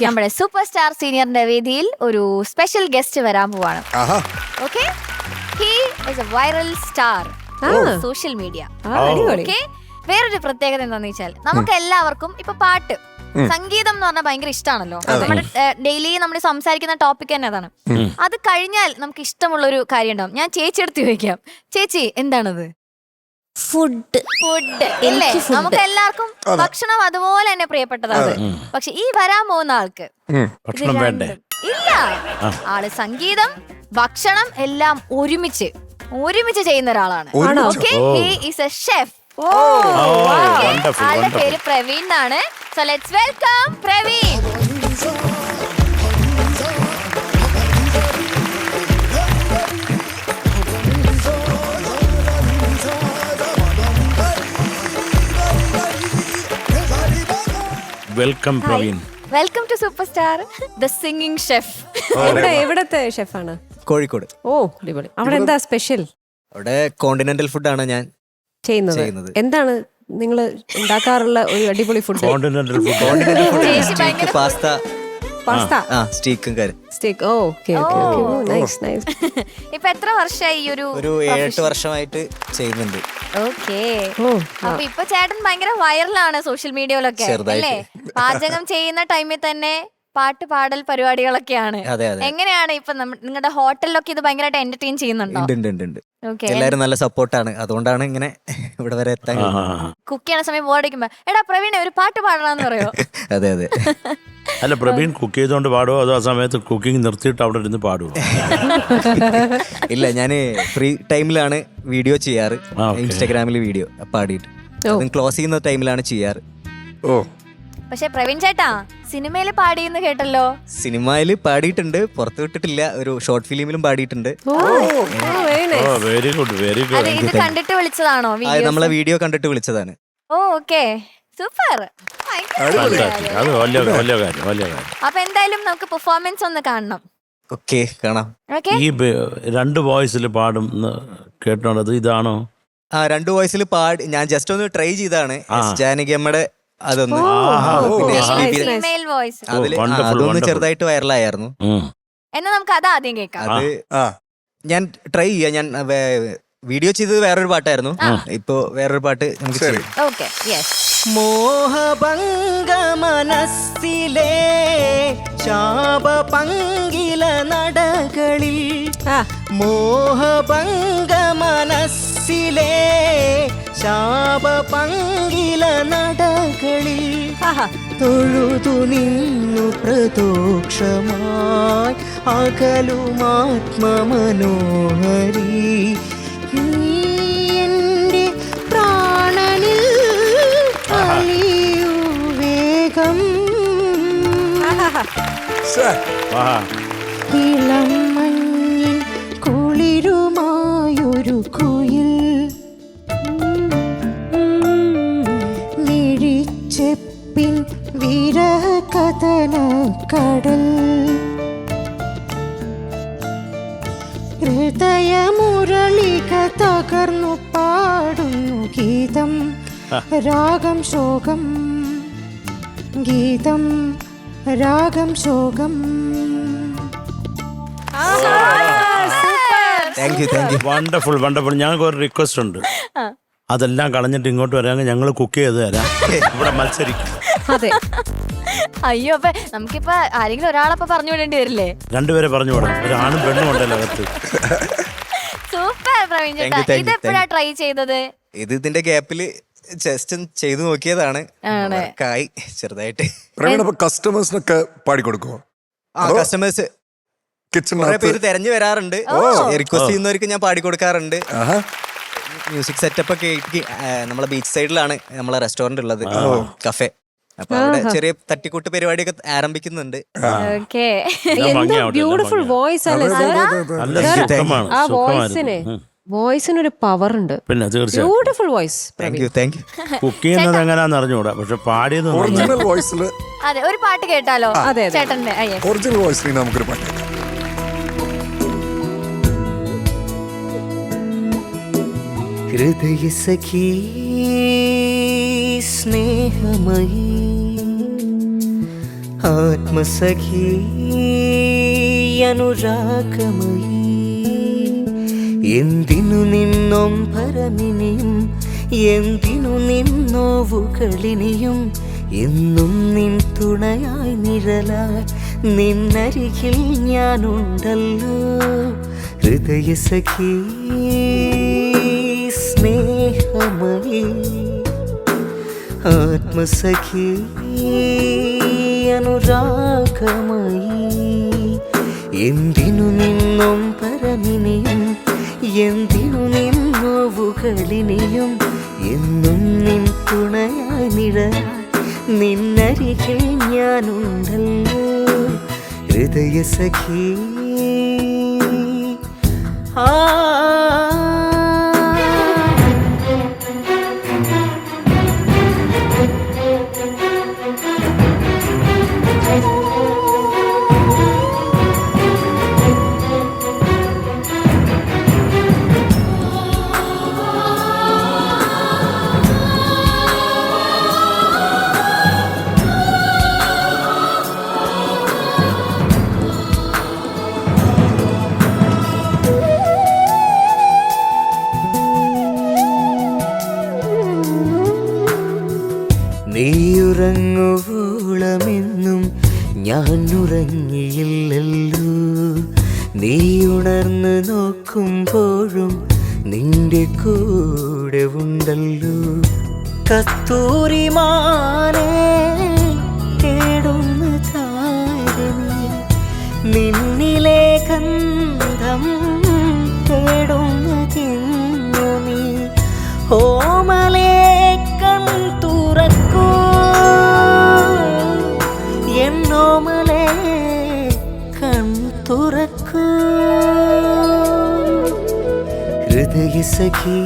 നമ്മുടെ super star സീനിയറിന്റെ വേദിയിൽ ഒരു സ്പെഷ്യൽ ഗസ്റ്റ് വരാൻ പോവാണ്. Okay, he is A viral star social media. Okay, വേറൊരു പ്രത്യേകത എന്താന്ന് വെച്ചാൽ നമുക്ക് എല്ലാവർക്കും ഇപ്പൊ പാട്ട്, സംഗീതം എന്ന് പറഞ്ഞാൽ ഭയങ്കര ഇഷ്ടമാണല്ലോ. നമ്മുടെ ഡെയിലി നമ്മൾ സംസാരിക്കുന്ന ടോപ്പിക് തന്നെ അതാണ്. അത് കഴിഞ്ഞാൽ നമുക്ക് ഇഷ്ടമുള്ള ഒരു കാര്യം ഉണ്ടാവും. ഞാൻ ചേച്ചി എടുത്ത് ചോദിക്കാം, ചേച്ചി എന്താണത്? ഫുഡ്. ഇല്ലേ, നമുക്ക് എല്ലാവർക്കും ഭക്ഷണം അതുപോലെ തന്നെ പ്രിയപ്പെട്ടതാണ്. പക്ഷെ ഈ വരാൻ പോകുന്ന ആൾക്ക് ഇല്ല, ആള് സംഗീതം, ഭക്ഷണം എല്ലാം ഒരുമിച്ച് ചെയ്യുന്ന ഒരാളാണ്. Okay, he is a chef. ആളുടെ പേര് പ്രവീൺ എന്നാണ്. So let's welcome Praveen. Welcome Praveen. Welcome to super star the singing chef. എവിടത്തെ ഷെഫാണ്? കോഴിക്കോട്. ഓ, അടിപൊളി. അവിടെ എന്താ സ്പെഷ്യൽ? അവിടെ കോണ്ടിനെന്റൽ ഫുഡാണ് ഞാൻ ചെയ്യുന്നത്. എന്താണ് നിങ്ങൾ ഉണ്ടാക്കാറുള്ള ഒരു അടിപൊളി ഫുഡ്? കോണ്ടിനെന്റൽ ഫുഡ്, പാസ്ത, സ്റ്റീക്കും steak. Oh, okay okay okay, nice nice. ഇപ്പൊ എത്ര വർഷമായി ഒരു 7-8 വർഷമായിട്ട് ചെയ്യുന്നുണ്ട്. ഓക്കേ, അപ്പൊ ഇപ്പൊ ചേട്ടൻ ഭയങ്കര വൈറലാണ് സോഷ്യൽ മീഡിയയിലൊക്കെ അല്ലേ? പാചകം ചെയ്യുന്ന ടൈമിൽ തന്നെ പാട്ട് പാടൽ പരിപാടികളൊക്കെയാണ്. എങ്ങനെയാണ് ഇപ്പൊ നിങ്ങളുടെ ഹോട്ടലിലൊക്കെ ഇത് ഭയങ്കരമായിട്ട് എന്റർടൈൻ ചെയ്യുന്നുണ്ടോ? എല്ലാരും നല്ല സപ്പോർട്ടാണ്, അതുകൊണ്ടാണ് ഇങ്ങനെ ഇവിടെ വരെ എത്താൻ. കുക്ക് ചെയ്യണ സമയം ബോറടിക്കുമ്പോ എടാ പ്രവീണെ ഒരു പാട്ട് പാടണമെന്ന് പറയോ? അതെ അതെ. അല്ല, പ്രവീൺ കുക്ക് ചെയ്തോണ്ട് പാടുവോ അതോ ആ സമയത്ത് കുക്കിംഗ് നിർത്തിയിട്ട് അവിടെ ഇരുന്ന് പാടുവോ? ഇല്ല, ഞാന് ഫ്രീ ടൈമിലാണ് വീഡിയോ ചെയ്യാറ്. ഇൻസ്റ്റാഗ്രാമിൽ വീഡിയോ പാടിയിട്ട് ക്ലോസ് ചെയ്യുന്ന ടൈമിലാണ് ചെയ്യാറ്. ഓ, പക്ഷെ പ്രവീൺ ചേട്ടാ സിനിമയിൽ പാടിയെന്ന് കേട്ടല്ലോ. സിനിമയിൽ പാടിയിട്ടുണ്ട്, പുറത്തു വിട്ടിട്ടില്ല. ഒരു ഷോർട്ട് ഫിലിമിലും പാടിയിട്ടുണ്ട്. Very good very good. ഇത് കണ്ടിട്ട് വിളിച്ചതാണോ? നമ്മളെ വീഡിയോ കണ്ടിട്ട് വിളിച്ചതാണ്. Okay, super. അപ്പൊ എന്തായാലും നമുക്ക് പെർഫോമൻസ് ഒന്ന് കാണണം. ഓക്കെ, കാണാം. ഈ 2 വോയിസിൽ പാടും കേട്ടോണ്ടത് ഇതാണോ? 2 വോയിസിൽ പാടി ഞാൻ ജസ്റ്റ് ഒന്ന് ട്രൈ ചെയ്താണ്. ജാനകിയമ്മയുടെ അതൊന്ന് അതൊന്ന് ചെറുതായിട്ട് വൈറലായിരുന്നു. എന്നാ നമുക്ക് അത് ആദ്യം കേൾക്കാം. അത് ഞാൻ ട്രൈ ചെയ്യാം. ഞാൻ വീഡിയോ ചെയ്തത് വേറൊരു പാട്ടായിരുന്നു. ഇപ്പൊ വേറൊരു പാട്ട് നമുക്ക് ചെയ്യാം. മോഹഭംഗ മനസ്സിലെ ശാപപങ്കില നടകളിൽ, മോഹഭംഗ മനസ്സിലെ ശാപപങ്കില നടകളിൽ തൊഴുതു നിന്നു പ്രദോക്ഷമായി അകലുമാത്മമനോഹരി. എന്റെ പ്രാണനിൽ അലിയൂ വേഗം, ഇളം മഞ്ഞിൻ കുളിരുമായൊരു കുയിൽ, മിഴിച്ചെപ്പിൻ വിരഹകഥന കടൽ, ഹൃദയമുരളിക തകർന്നു പാടുന്നു ഗീതം, രാഗം ശോകം, ഗീതം രാഗം ശോകം. Wonderful wonderful. ഞങ്ങൾക്ക് ഒരു റിക്വസ്റ്റ് ഉണ്ട്. അതെല്ലാം കളഞ്ഞിട്ട് ഇങ്ങോട്ട് വരാമെങ്കിൽ ഞങ്ങൾ കുക്ക് ചെയ്ത് തരാം. ഇവിടെ മത്സരിക്കും. അയ്യോ, അപ്പൊ നമുക്കിപ്പോ ആരെങ്കിലും ഒരാളപ്പൊ പറഞ്ഞു വിടേണ്ടി വരില്ലേ? 2 പേരെ പറഞ്ഞു വിടാം. ഒരു ആണും പെണ്ണും ഉണ്ടല്ലോ അകത്ത്. സൂപ്പർ പ്രവീൺ ചേട്ടാ. ഇത് എപ്പോഴാ ട്രൈ ചെയ്തത്? ഇതിന്റെ ഗ്യാപ്പില് ജസ്റ്റ് ചെയ്തു നോക്കിയതാണ്. ചെറുതായിട്ട്. കസ്റ്റമേഴ്സിനൊക്കെ പാടിക്കൊടുക്കുമോ? കസ്റ്റമേഴ്സ് കുറെ പേര് തെരഞ്ഞു വരാറുണ്ട്. റിക്വസ്റ്റ് ചെയ്യുന്നവർക്ക് ഞാൻ പാടിക്കൊടുക്കാറുണ്ട്. മ്യൂസിക് സെറ്റപ്പ് ഒക്കെ നമ്മളെ ബീച്ച് സൈഡിലാണ് നമ്മളെ റെസ്റ്റോറന്റ് ഉള്ളത്, കഫേ. അപ്പൊ അവിടെ ചെറിയ തട്ടിക്കൂട്ട് പരിപാടിയൊക്കെ ആരംഭിക്കുന്നുണ്ട്. ബ്യൂട്ടിഫുൾ വോയിസ് അല്ലേ സർ? ആ വോയിസിനൊരു പവർ ഉണ്ട്. പിന്നെ beautiful voice. Thank you. Cook ചെയ്യുന്നത് എങ്ങനെയാന്ന് അറിഞ്ഞൂടാ, പക്ഷെ പാടിയത് ഒറിജിനൽ വോയിസിൽ. അതെ, ഒരു പാട്ട് കേട്ടാലോ ചേട്ടന്റെ? ഒറിജിനൽ വോയിസിൽ നമുക്കൊരു പാട്ട് കേൾക്കാം. ഹൃദയ സഖീ സ്നേഹമയീ ആത്മസഖി അനുരാഗമയി എന്തിനു നിന്നൊമ്പരമിനിയും എന്തിനു നിന്നോവുകളിനിയും എന്നും നിൻ തുണയായി നിഴലായി നിന്നരികിൽ ഞാനുണ്ടല്ലോ ഹൃദയസഖി സ്നേഹമയി ആത്മസഖി അനുരാഗമയി എന്തിനു നിന്നും പരമിനിയും എന്തിനു നിന്നോവുകളിനിയും എന്നും നിൻ തുണയായി നിഴലായി നിന്നരികിൽ ഞാനുണ്ടല്ലോ ഹൃദയസഖി ആ നീയുറങ്ങുവോളമെന്നും ഞാൻ ഉറങ്ങിയില്ലല്ലോ നീ ഉണർന്ന് നോക്കുമ്പോഴും നിന്റെ കൂടെ ഉണ്ടല്ലോ കസ്തൂരിമാനെ തേടുന്ന താരമേ നിന്നിലെ ഗന്ധം തേടുന്നതെന്നു നീ ഓമലേ കൺ തുറക്കൂ എന്നോമലേ കൺ തുറക്കൂ ഹൃദയസഖി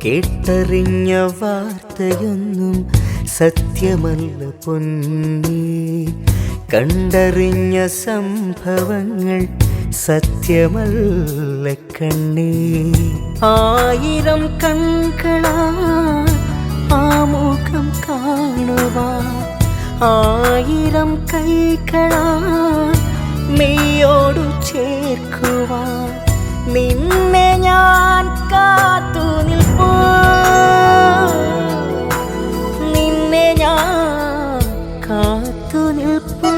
കേട്ടറിഞ്ഞ വാർത്തയൊന്നും സത്യമല്ല പൊന്നേ കണ്ടറിഞ്ഞ സംഭവങ്ങൾ സത്യമല്ല കണ്ണേ ആയിരം കൺകളാ ആമുഖം കാണുവാൻ ആയിരം കൈകളാ മെയ്യോടു ചേർക്കുവാൻ നിന്നെ ഞാൻ കാത്തു നിൽപ്പൂ നിന്നെ ഞാൻ കാത്തു നിൽപ്പൂ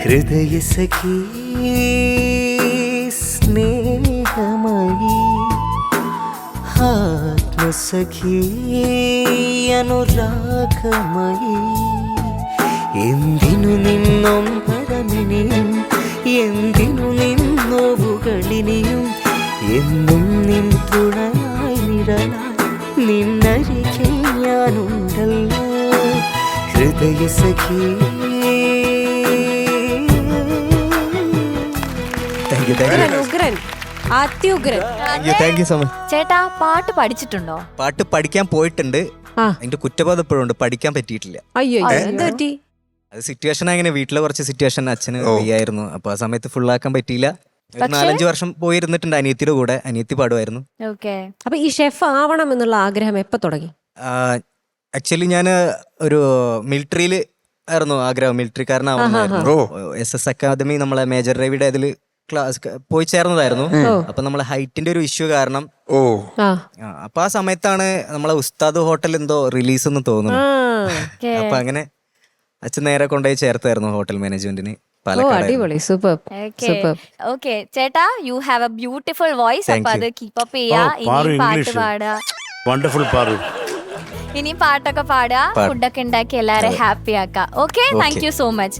ഹൃദയസഖി സ്നേഹമയി ആത്മസഖി അനുരാഗമയി എന്തിനു നിന്നും പരമിനിയും എന്തിനു നിന്നോവുകളിനിയും എന്നും നിൻ തുണയായി നിഴലായി നിന്നരികിൽ ഞാനുണ്ടല്ലോ ഹൃദയസഖി ഉഗ്രൻ അത്യുഗ്രൻ. Thank you so much. ചേട്ടാ പാട്ട് പഠിച്ചിട്ടുണ്ടോ? പാട്ട് പഠിക്കാൻ പോയിട്ടുണ്ട്. ആ. അതിന്റെ കുറ്റബോധം ഇപ്പോഴും ഉണ്ട്. പഠിക്കാൻ പറ്റിയിട്ടില്ല. അയ്യോ എന്ത് പറ്റി? അത് സിറ്റുവേഷൻ അങ്ങനെ വീട്ടിലെ കുറച്ച് സിറ്റുവേഷൻ അച്ഛന് വയ്യായിരുന്നു. അപ്പൊ ആ സമയത്ത് ഫുള്ളാക്കാൻ പറ്റിയില്ല. 4-5 വർഷം പോയിരുന്നിട്ടുണ്ട് അനിയത്തിയുടെ കൂടെ. അനിയത്തി പാടുമായിരുന്നു. അപ്പൊ ഈ ഷെഫ് ആവണം എന്നുള്ള ആഗ്രഹം എപ്പോ തുടങ്ങി? ആക്ച്വലി ഞാൻ ഒരു മിലിറ്ററിയിൽ ആയിരുന്നു ആഗ്രഹം. മിലിറ്ററിക്കാരനാവുന്നു. SS അക്കാദമി നമ്മളെ മേജർ രവിയുടെ അതിൽ ക്ലാസ് പോയി ചേർന്നതായിരുന്നു. അപ്പൊ നമ്മളെ ഹൈറ്റിന്റെ ഒരു ഇഷ്യൂ കാരണം അപ്പൊ ആ സമയത്താണ് നമ്മളെ ഉസ്താദ് ഹോട്ടൽ എന്തോ റിലീസ് എന്ന് തോന്നുന്നു. അപ്പൊ അങ്ങനെ അച്ഛൻ നേരെ കൊണ്ടുപോയി ചേർത്തായിരുന്നു ഹോട്ടൽ മാനേജ്മെന്റിന്. അടിപൊളി, സൂപ്പർ. ഓക്കെ ചേട്ടാ, you have A beautiful voice. അപ്പൊ അത് കീപ്പ് അപ്പ് ചെയ്യാ. ഇനി പാട്ട് പാടുക. വണ്ടർഫുൾ പാടു. ഇനി പാട്ടൊക്കെ പാടുക, ഫുഡൊക്കെ ഉണ്ടാക്കി എല്ലാരും ഹാപ്പി ആക്കാം. Okay, thank you so much.